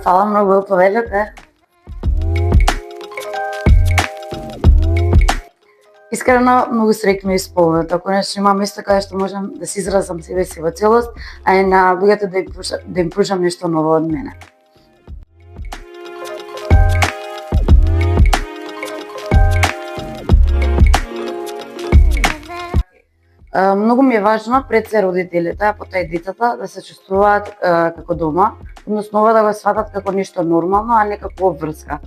Фала многу, повелете. Искрено, многу среќна и исполнета. Конечно, имам место каде што можам да се изразам себе си во целост, а и на луѓето да им пружам нешто ново од мене. Многу ми е важно пред се родителите, а потоа и децата да се чувствуваат како дома, односно ова да го сватат како нешто нормално, а не како обврска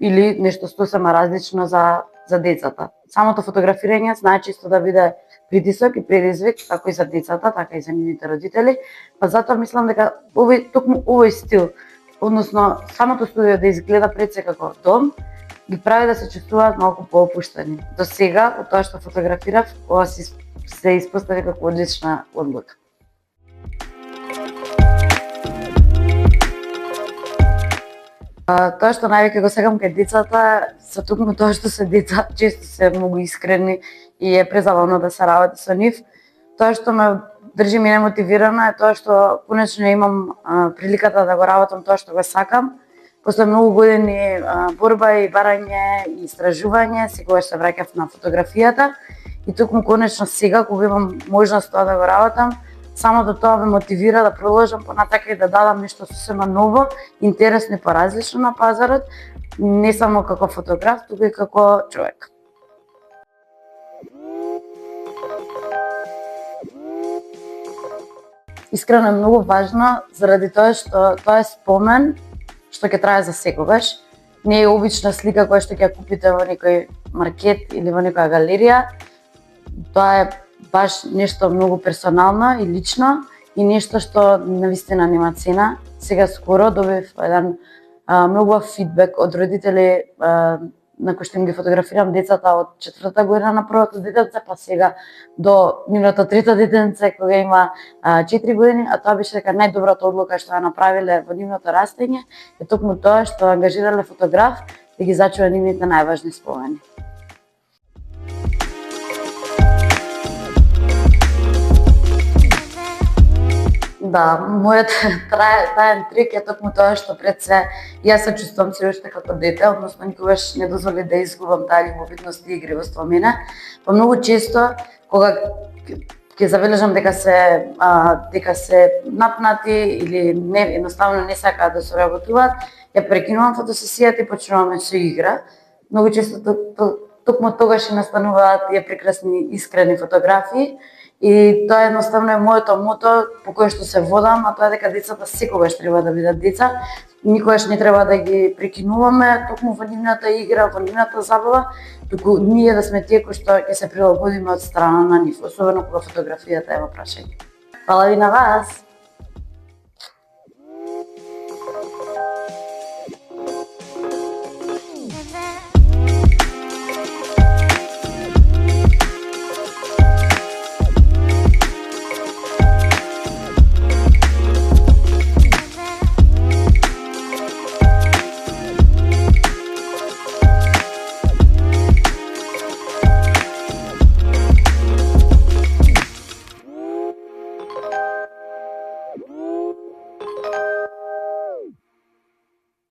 или нешто сосема различно за децата. Самото фотографирање знае често да биде притисок и предизвик како и за децата, така и за нивните родители, па затоа мислам дека токму овој стил, односно самото студио да изгледа пред се како дом, ги прави да се чувствуваат малку поопуштени. До сега, од тоа што фотографирав, ова се испостави како одлична одлука. Тоа што највеќе го сегам кај децата, со токму тоа што се деца, често се многу искрени и е презабавно да се работи со нив. Тоа што ме држи мене мотивирана е тоа што конечно имам приликата да го работам тоа што го сакам. После многу години борба и барање и истражување, секогаш се враќав на фотографијата и токму конечно сега кога имам можност тоа да го работам, самото тоа ме мотивира да продолжам понатака и да дадам нешто сосема ново, интересно и поразлично на пазарот, не само како фотограф, туку и како човек. Искрено е многу важно заради тоа што тоа е спомен што ќе трае за секогаш. Не е обична слика која што ќе ја купите во некој маркет или во некоја галерија. Тоа е баш нешто многу персонално и лично и нешто што навистина нема цена. Сега скоро добив еден многу фидбек од родители на кои што им ги фотографирам децата од 4-та година на првото детенце, па сега до нивното 3-то детенце кога има 4 години, а тоа беше дека најдобрата одлука што ја направиле во нивното растење е токму тоа што ангажирале фотограф да ги зачува нивните најважни спомени. Да, мојот таен трик е токму тоа што пред се јас се чувствувам се уште како дете, односно никогаш не дозволи да изгубам таа љубовитност и игривост во мене. Па многу често кога ќе забележам дека се напнати или едноставно не сакаат да соработуваат, ја прекинувам фотосесијата и почнуваме со игра. Многу често токму тогаш и настануваат тие прекрасни искрени фотографии. И тоа едноставно е моето мото по кое што се водам, а тоа е дека децата секогаш треба да бидат деца, никогаш не треба да ги прекинуваме токму во нивната игра, во нивната забава, туку ние да сме тие кои што ќе се прилагодиме од страна на нив, особено кога фотографијата е во прашање. Фала ви на вас!